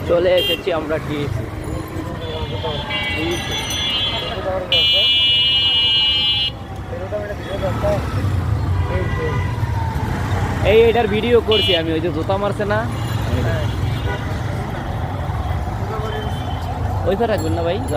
চলে এসেছি আমরা টিএসসি। এটার ভিডিও করছি আমি, ওই যে জুতা মারছে না ওইটা রাখবেন না ভাই।